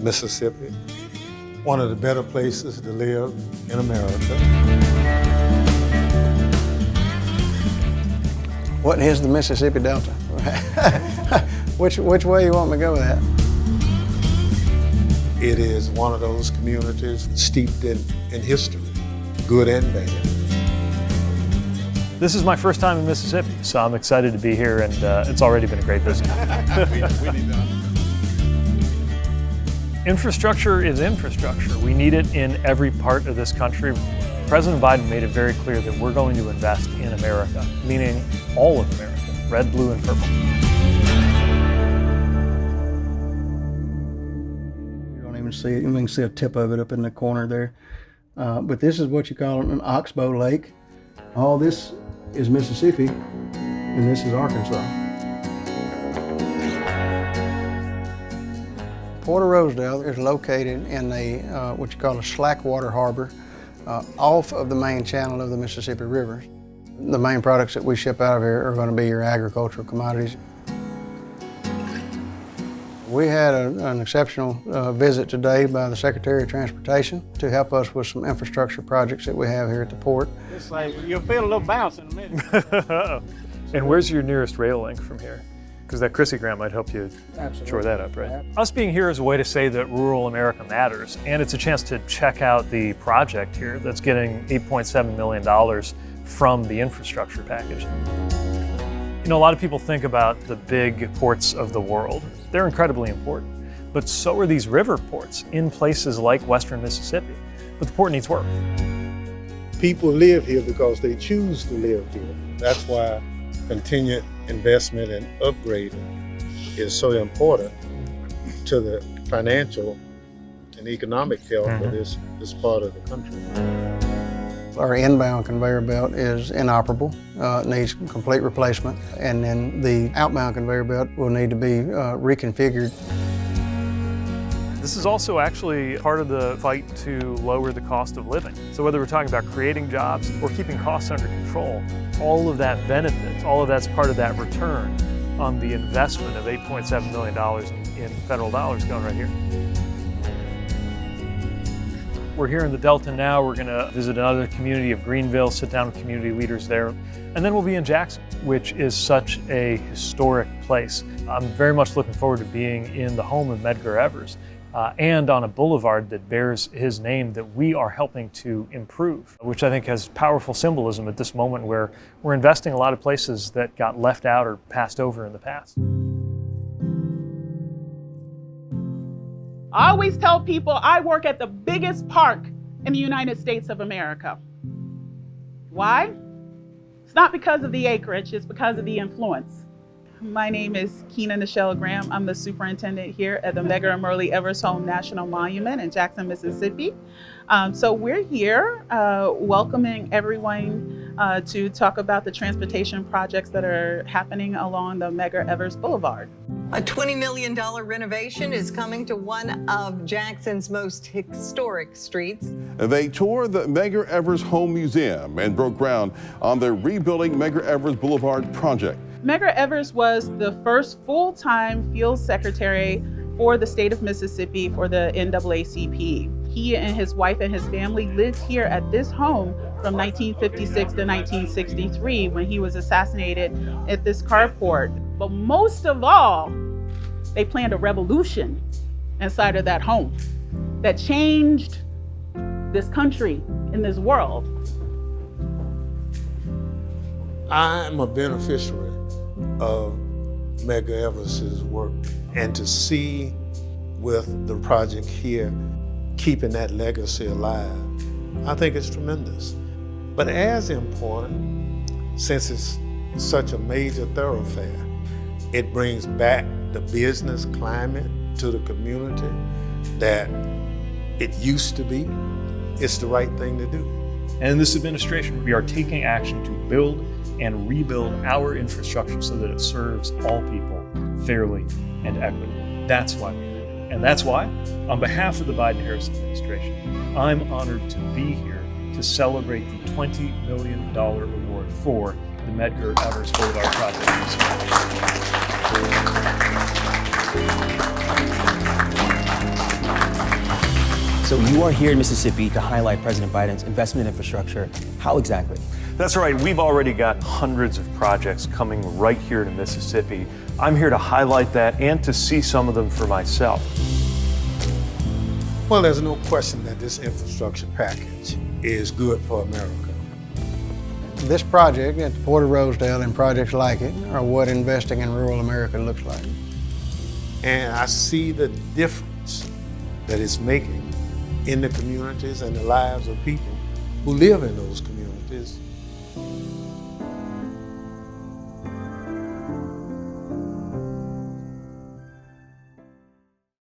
Mississippi, one of the better places to live in America. What is the Mississippi Delta? Which way you want me to go with that? It is one of those communities steeped in history, good and bad. This is my first time in Mississippi, so I'm excited to be here, and it's already been a great visit. Infrastructure is infrastructure. We need it in every part of this country. President Biden made it very clear that we're going to invest in America, meaning all of America, red, blue, and purple. You don't even see it. You can see a tip of it up in the corner there. But this is what you call an oxbow lake. All this is Mississippi, and this is Arkansas. Port of Rosedale is located in a what you call a slack water harbor off of the main channel of the Mississippi River. The main products that we ship out of here are going to be your agricultural commodities. We had an exceptional visit today by the Secretary of Transportation to help us with some infrastructure projects that we have here at the port. It's like you'll feel a little bounce in a minute. And where's your nearest rail link from here? Because that Chrissygram might help you shore that up, right? Us being here is a way to say that rural America matters, and it's a chance to check out the project here that's getting $8.7 million from the infrastructure package. You know, a lot of people think about the big ports of the world. They're incredibly important, but so are these river ports in places like Western Mississippi. But the port needs work. People live here because they choose to live here. That's why continued investment and upgrading is so important to the financial and economic health of this part of the country. Our inbound conveyor belt is inoperable, needs complete replacement, and then the outbound conveyor belt will need to be reconfigured. This is also actually part of the fight to lower the cost of living. So whether we're talking about creating jobs or keeping costs under control, all of that benefits, all of that's part of that return on the investment of $8.7 million in federal dollars going right here. We're here in the Delta now. We're gonna visit another community of Greenville, sit down with community leaders there, and then we'll be in Jackson, which is such a historic place. I'm very much looking forward to being in the home of Medgar Evers and on a boulevard that bears his name that we are helping to improve, which I think has powerful symbolism at this moment where we're investing a lot of places that got left out or passed over in the past. I always tell people I work at the biggest park in the United States of America. Why? It's not because of the acreage, it's because of the influence. My name is Keena Nichelle Graham. I'm the superintendent here at the Medgar and Merle Evers Home National Monument in Jackson, Mississippi. So we're here welcoming everyone to talk about the transportation projects that are happening along the Medgar Evers Boulevard. A $20 million renovation is coming to one of Jackson's most historic streets. They toured the Medgar Evers Home Museum and broke ground on the Rebuilding Medgar Evers Boulevard project. Medgar Evers was the first full-time field secretary for the state of Mississippi for the NAACP. He and his wife and his family lived here at this home from 1956 to 1963 when he was assassinated at this carport. But most of all, they planned a revolution inside of that home that changed this country and this world. I'm a beneficiary of Medgar Evers' work, and to see with the project here keeping that legacy alive, I think it's tremendous. But as important, since it's such a major thoroughfare, it brings back the business climate to the community that it used to be. It's the right thing to do. And in this administration, we are taking action to build and rebuild our infrastructure so that it serves all people fairly and equitably. That's why we're here. And that's why, on behalf of the Biden-Harris administration, I'm honored to be here to celebrate the $20 million award for the Medgar Evers Boulevard project. So you are here in Mississippi to highlight President Biden's investment in infrastructure. How exactly? That's right, we've already got hundreds of projects coming right here to Mississippi. I'm here to highlight that and to see some of them for myself. Well, there's no question that this infrastructure package is good for America. This project at the Port of Rosedale and projects like it are what investing in rural America looks like. And I see the difference that it's making in the communities and the lives of people who live in those communities.